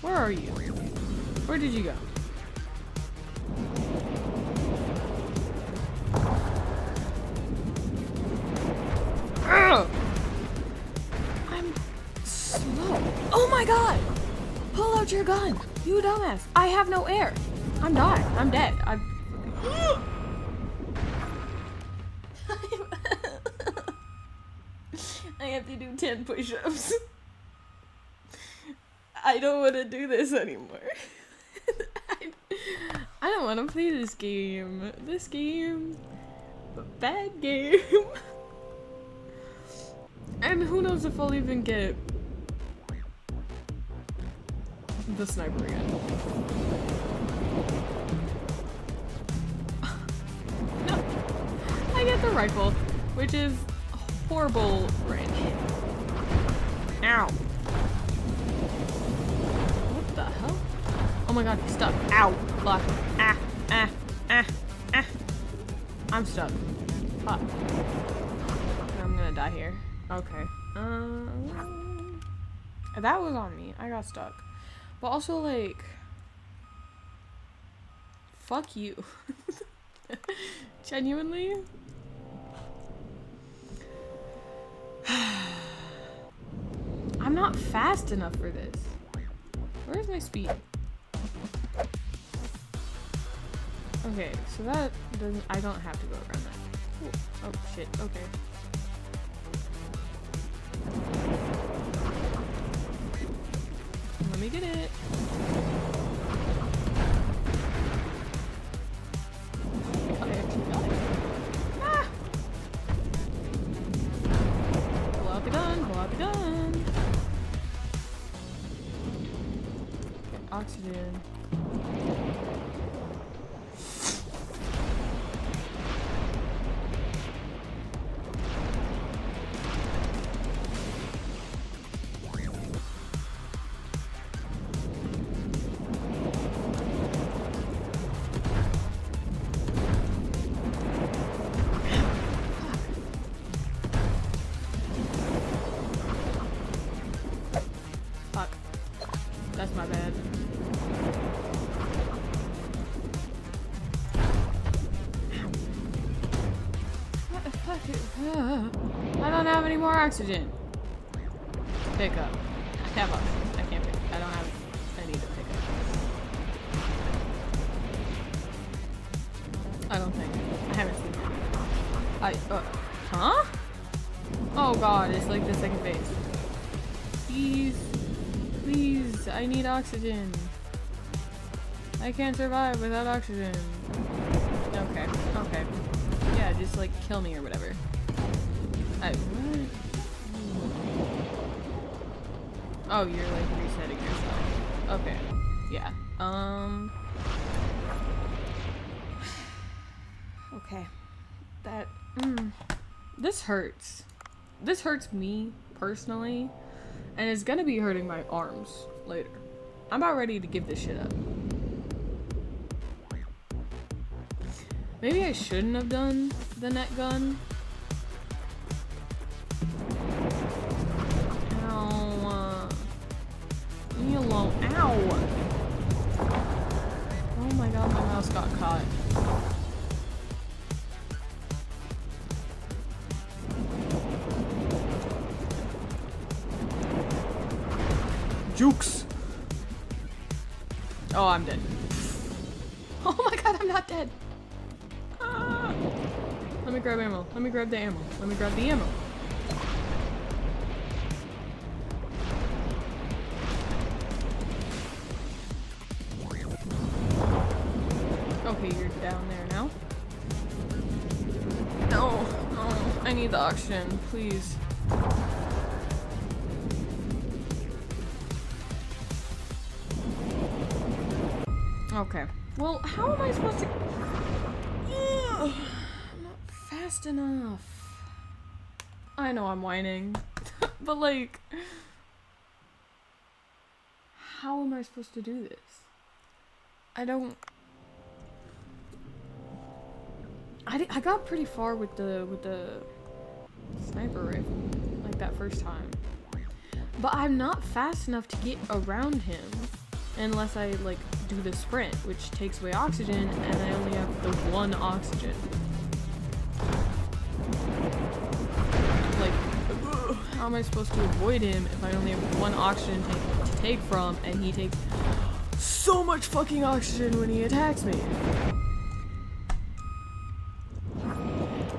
Where are you? Where did you go? Ugh! I'm slow. Oh my god! Pull out your gun! You dumbass! I have no air! I'm dying. I'm dead. I have to do 10 push-ups. I don't want to do this anymore. I don't want to play this game. This game, a bad game. And who knows if I'll even get the sniper again. No, I get the rifle, which is horrible range. Ow. What the hell? Oh my god, he's stuck. Ow. Fuck. Ah. Ah. Ah. Ah. I'm stuck. Fuck. I'm gonna die here. Okay. That was on me. I got stuck. But also, like... Fuck you. Genuinely? I'm not fast enough for this. Where's my speed? Okay, so that doesn't... I don't have to go around that. Ooh. Oh, shit. Okay. Let me get it. I actually got it. Ah! Pull out the gun, pull out the gun. Get oxygen. That's my bad. What the fuck? I don't have any more oxygen. Pick up. I have oxygen. I can't pick. I don't have any to pick up. I don't think. I haven't seen it. Huh? Oh god, it's like the second phase. Please. Please, I need oxygen. I can't survive without oxygen. Okay, okay. Yeah, just like kill me or whatever. What? Oh, you're like resetting yourself. Okay. Yeah. Okay. That. This hurts. This hurts me personally, and it's gonna be hurting my arms later. I'm about ready to give this shit up. Maybe I shouldn't have done the net gun. Ow. Leave me alone. Ow! Oh my god, my mouse got caught. Jukes! Oh, I'm dead. Oh my god, I'm not dead. Ah. Let me grab ammo. Let me grab the ammo. Let me grab the ammo. Okay, you're down there now. No, no, I need the oxygen, please. Okay. Well, how am I supposed to... I'm not fast enough. I know I'm whining. But like... How am I supposed to do this? I don't... I got pretty far with the sniper rifle, like that first time. But I'm not fast enough to get around him unless I like do the sprint, which takes away oxygen, and I only have the one oxygen. Like, how am I supposed to avoid him if I only have one oxygen to take from, and he takes so much fucking oxygen when he attacks me?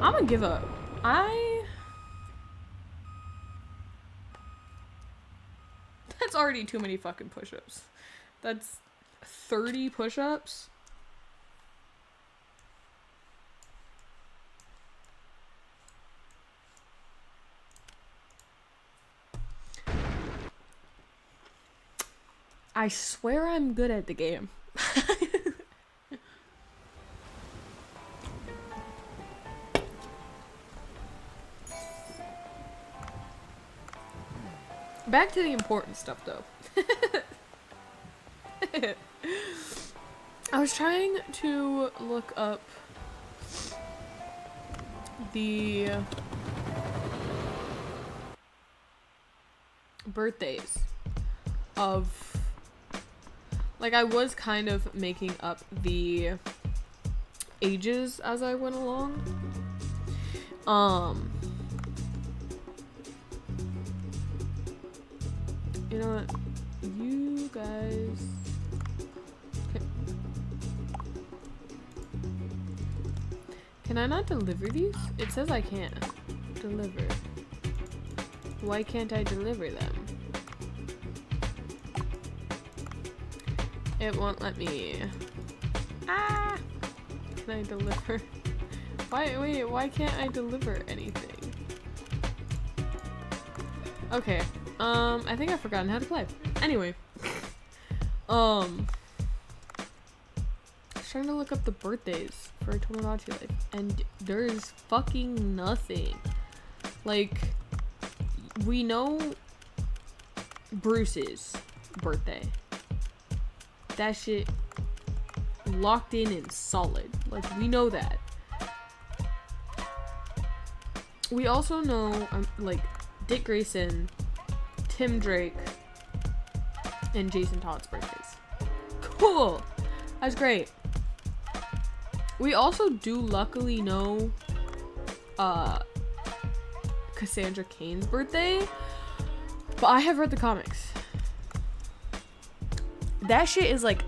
I'm gonna give up. That's already too many fucking push-ups. That's 30 push-ups. I swear I'm good at the game. Back to the important stuff, though. I was trying to look up the birthdays of... Like, I was kind of making up the ages as I went along. You know what? You guys... Can I not deliver these? It says I can't deliver. Why can't I deliver them? It won't let me... Ah! Can I deliver? Wait, why can't I deliver anything? Okay. I think I've forgotten how to play. Anyway. I was trying to look up the birthdays for Tomodachi Life, and there is fucking nothing. Like, we know Bruce's birthday. That shit locked in and solid. Like, we know that. We also know, like, Dick Grayson, Tim Drake, and Jason Todd's birthdays. Cool! That's great. We also do luckily know Cassandra Cain's birthday, but I have read the comics. That shit is like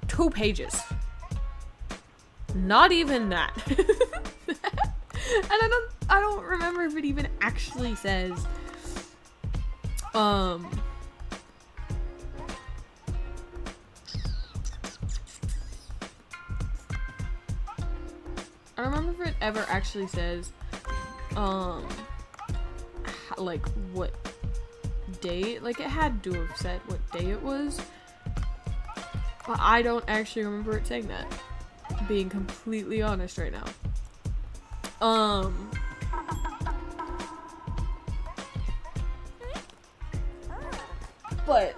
2 pages. Not even that. And I don't remember if it even actually says I don't remember if it ever actually says like what date. Like, it had to have said what day it was. But I don't actually remember it saying that. Being completely honest right now. But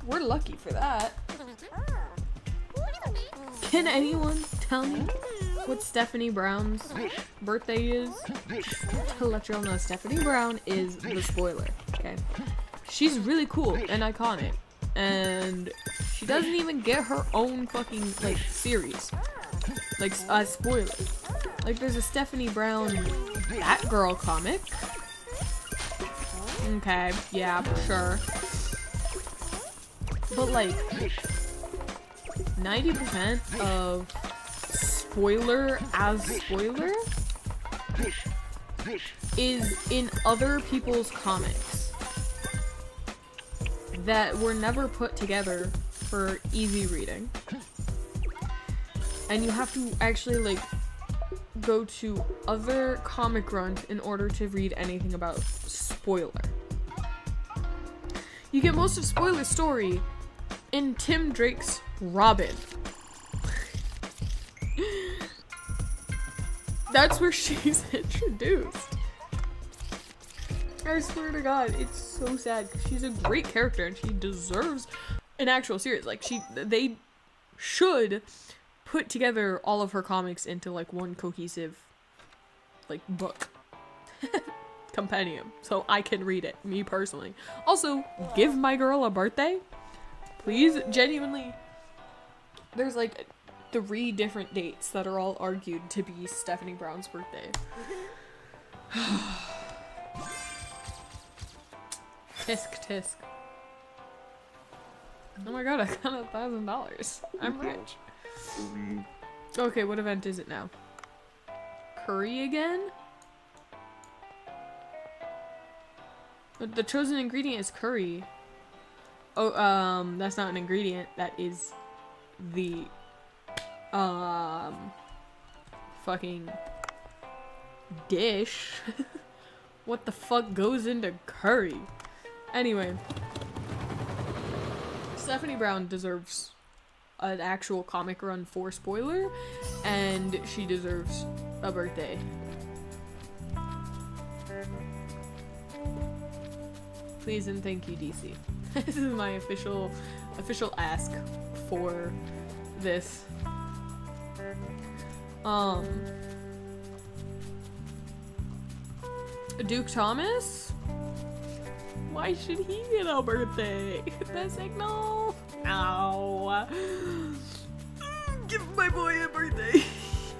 we're lucky for that. Can anyone tell me what Stephanie Brown's birthday is? To let y'all know, Stephanie Brown is the spoiler, okay? She's really cool and iconic, and she doesn't even get her own fucking, like, series. Like, a spoiler. Like, there's a Stephanie Brown Batgirl comic. Okay, yeah, sure. But, like, 90% of spoiler as spoiler is in other people's comics that were never put together for easy reading. And you have to actually, like, go to other comic runs in order to read anything about spoiler. You get most of spoiler story in Tim Drake's Robin. That's where she's introduced. I swear to God, it's so sad because she's a great character and she deserves an actual series. Like, they should put together all of her comics into, like, one cohesive, like, book. Compendium. So I can read it, me personally. Also, give my girl a birthday. Please, genuinely. There's, like, 3 different dates that are all argued to be Stephanie Brown's birthday. Tisk tisk. Oh my god, I got $1,000. I'm rich. Okay, what event is it now? Curry again? The chosen ingredient is curry. Oh, that's not an ingredient. That is the, fucking dish. What the fuck goes into curry? Anyway. Stephanie Brown deserves an actual comic run for spoiler, and she deserves a birthday. Please and thank you, DC. This is my official ask for this. Duke Thomas? Why should he get a birthday? The signal? Ow. Give my boy a birthday.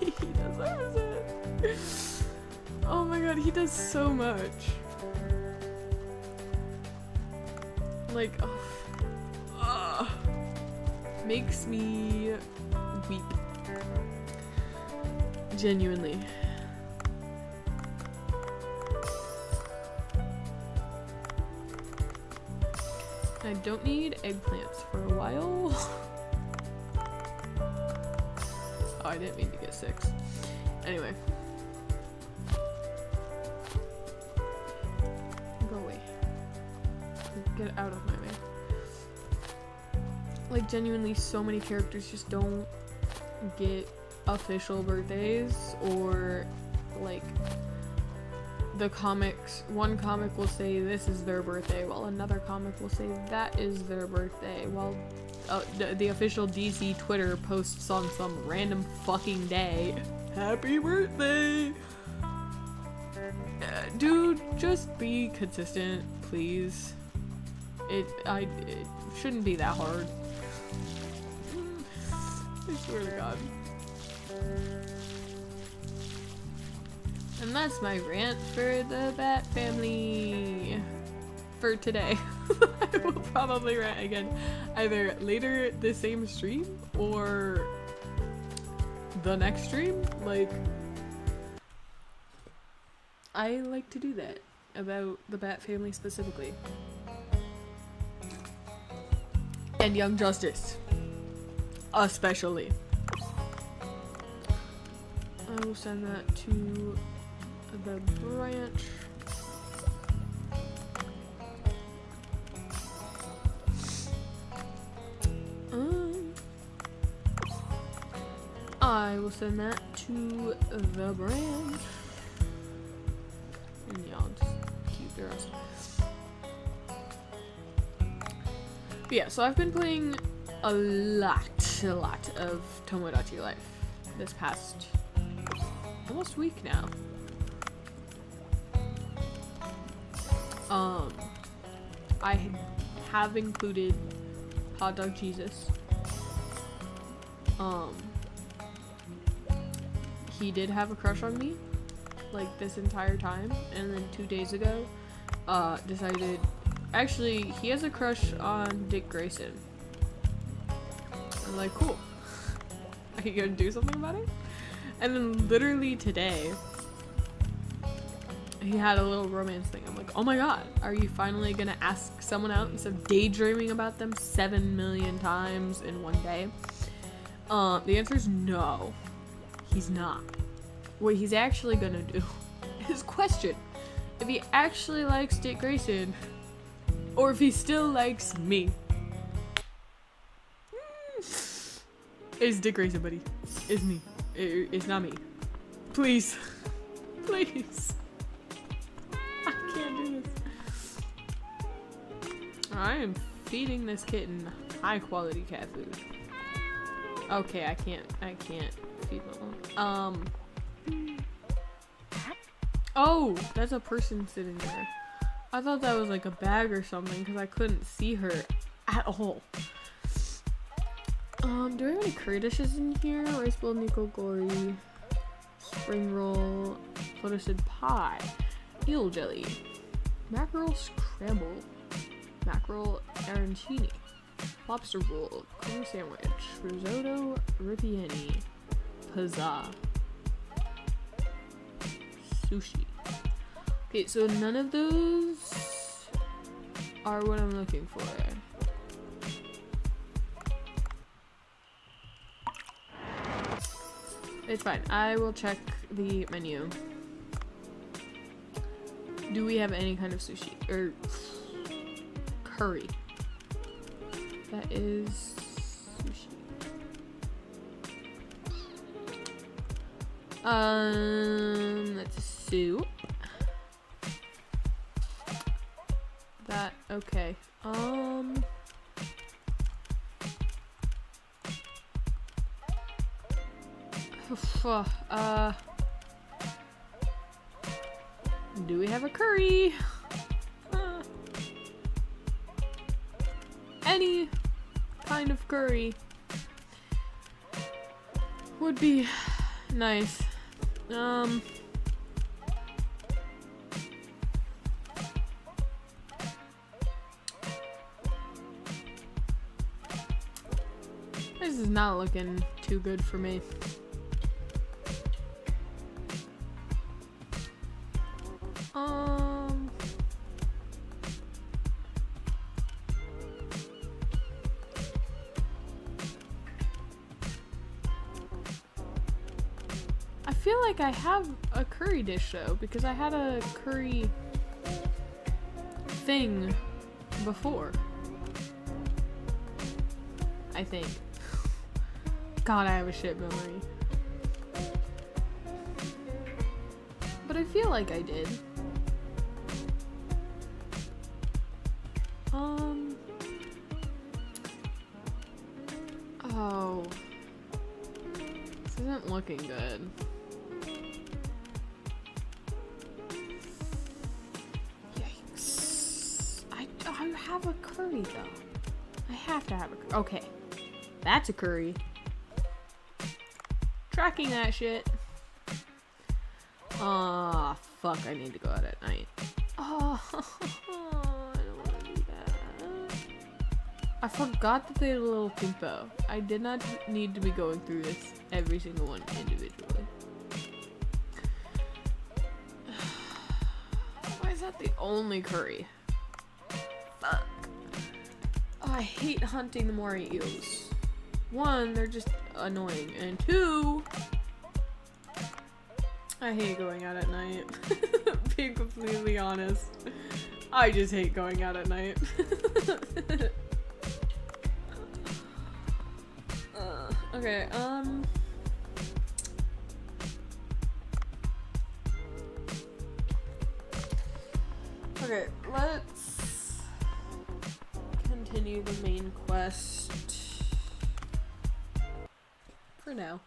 He deserves it. Oh my god, he does so much. Like, makes me weep. Genuinely. I don't need eggplants for a while. Oh, I didn't mean to get 6. Anyway. Go away. Get out of my way. Like, genuinely, so many characters just don't get official birthdays, or, like, the comics, one comic will say this is their birthday, while another comic will say that is their birthday, while the official DC Twitter posts on some random fucking day, happy birthday! Dude, just be consistent, please. It shouldn't be that hard. I swear to God. And that's my rant for the Bat family for today. I will probably rant again either later the same stream or the next stream. Like, I like to do that about the Bat family specifically. And Young Justice. Especially. I will send that to the branch. I will send that to the brand. And y'all just keep the rest. But yeah, so I've been playing a lot of Tomodachi Life this past almost week now. I have included Hot Dog Jesus. He did have a crush on me, like, this entire time, and then 2 days ago, decided, actually, he has a crush on Dick Grayson. I'm like, cool. Are you gonna do something about it? And then literally today, he had a little romance thing. I'm like, oh my god, are you finally gonna ask someone out instead of daydreaming about them 7 million times in one day? The answer is no. He's not. What he's actually gonna do is question if he actually likes Dick Grayson or if he still likes me. It's Dick Grayson, buddy. It's me. It's not me. Please. Please. I can't do this. I am feeding this kitten high quality cat food. Okay, I can't feed my own. Oh, that's a person sitting there. I thought that was like a bag or something because I couldn't see her at all. Do I have any curry dishes in here? Rice bowl, nikogori, spring roll, toasted pie, eel jelly, mackerel scramble, mackerel arancini, lobster roll, cream sandwich, risotto ripieni, pizza, sushi. Okay, so none of those are what I'm looking for. It's fine. I will check the menu. Do we have any kind of sushi? Or curry? That is sushi. That's a soup. That, okay. Do we have a curry? Any kind of curry would be nice. This is not looking too good for me. I feel like I have a curry dish though, because I had a curry thing before. I think. God, I have a shit memory. But I feel like I did. Oh. This isn't looking good. Yikes. I have a curry though. I have to have a curry. Okay. That's a curry. Tracking that shit. Ah, fuck, I need to go out at night. Oh, I don't want to do that. I forgot that they had a little pimpo. I did not need to be going through this every single one individually. Why is that the only curry? Fuck. Oh, I hate hunting the moray eels. One, they're just annoying, and two, I hate going out at night. Being completely honest, I just hate going out at night. Okay, Okay, let's continue the main quest for now.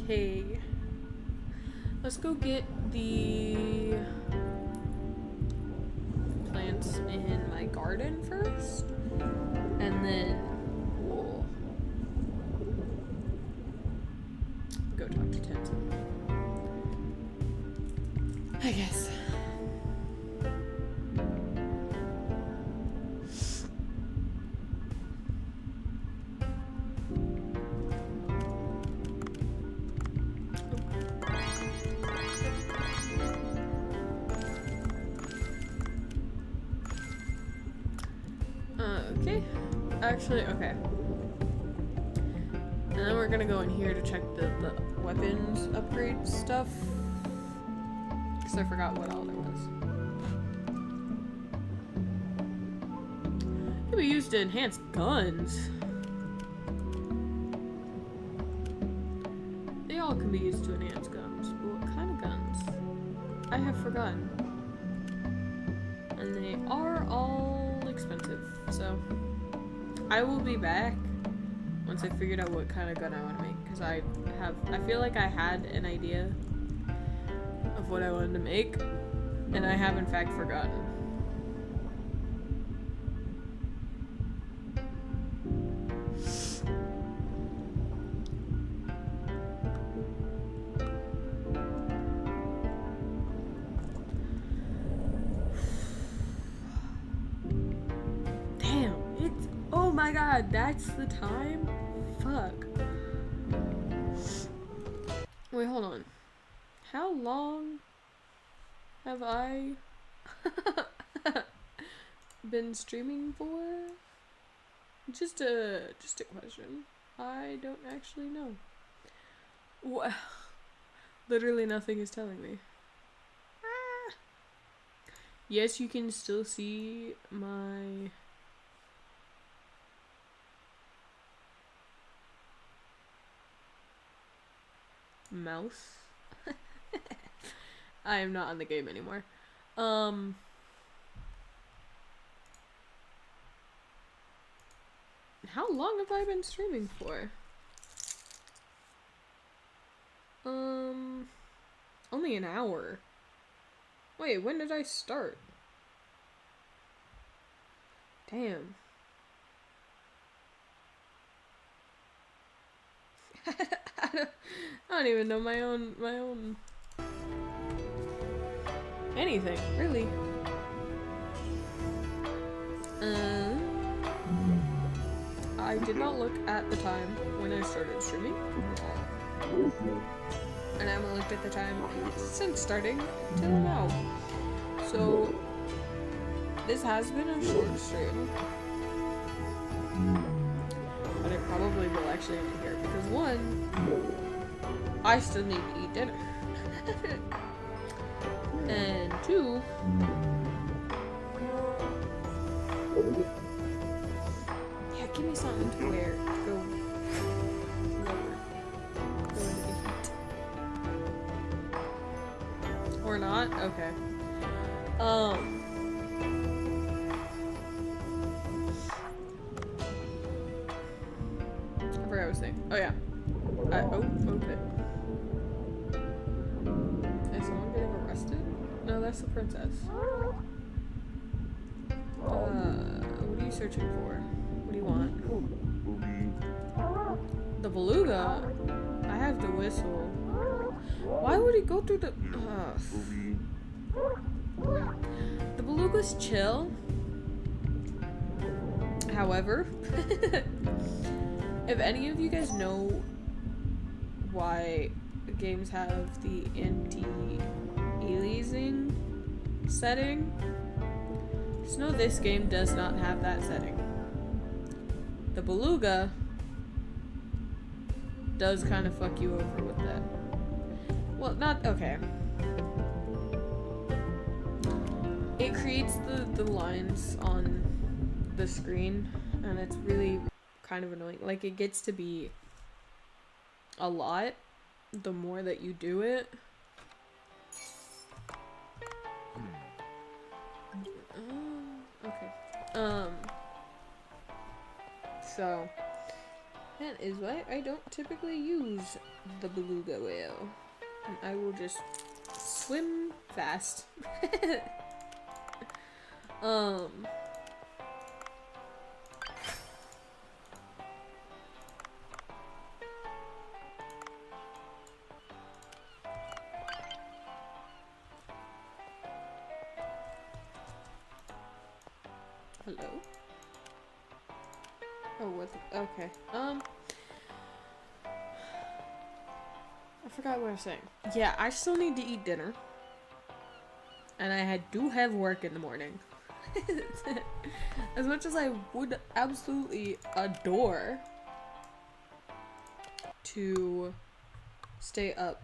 Okay, let's go get the plants in my garden first, and then we'll go talk to Tenzin, I guess. Okay. Actually, okay. And then we're gonna go in here to check the weapons upgrade stuff. Because I forgot what all there was. Can be used to enhance guns. They all can be used to enhance guns. But what kind of guns? I have forgotten. And they are all expensive, so I will be back once I figured out what kind of gun I want to make, because I feel like I had an idea of what I wanted to make, and I have in fact forgotten. Oh my god, that's the time? Fuck. Wait, hold on. How long have I been streaming for? Just a question. I don't actually know. Well, literally nothing is telling me. Ah. Yes, you can still see my mouse. I am not on the game anymore. How long have I been streaming for? Only an hour. Wait, when did I start? Damn. I don't even know my own anything, really. I did not look at the time when I started streaming. And I haven't looked at the time since starting till now. So this has been a short stream. But I probably will actually end it here because one, I still need to eat dinner. And two, yeah, give me something to wear. Go lower. Go into the heat. Or not? Okay. I forgot what I was saying. Oh yeah. Okay. Is someone getting arrested? No, that's the princess. What are you searching for? What do you want? The beluga? I have the whistle. Why would he go through the... The beluga's chill. However, if any of you guys know why games have the anti-aliasing setting, Just know this game does not have that setting. The Beluga does kind of fuck you over with that. Well, not okay. It creates the lines on the screen, and it's really kind of annoying. Like, it gets to be a lot the more that you do it. Okay. So that is why I don't typically use the Beluga whale. And I will just swim fast. Hello? Oh, what? Okay. I forgot what I was saying. Yeah, I still need to eat dinner. And I do have work in the morning. As much as I would absolutely adore to stay up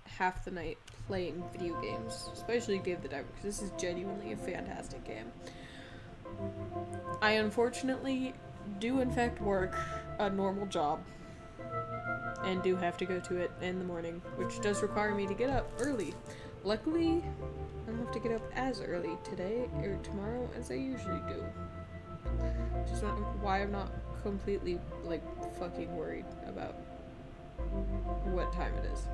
half the night playing video games, especially Dave the Diver, because this is genuinely a fantastic game. I unfortunately do in fact work a normal job and do have to go to it in the morning, which does require me to get up early. Luckily, I don't have to get up as early today or tomorrow as I usually do. Which is why I'm not completely, like, fucking worried about what time it is.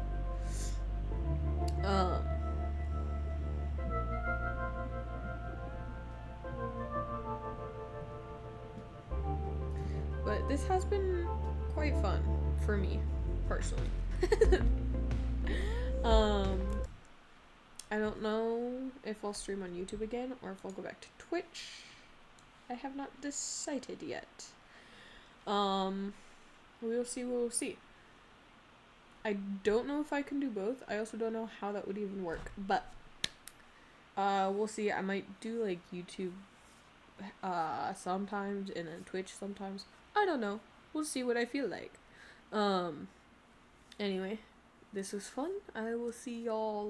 But this has been quite fun for me, personally. I don't know if I'll stream on YouTube again or if I'll go back to Twitch. I have not decided yet. We'll see. I don't know if I can do both. I also don't know how that would even work, but we'll see. I might do like YouTube sometimes and then Twitch sometimes. I don't know. We'll see what I feel like. Anyway, this was fun. I will see y'all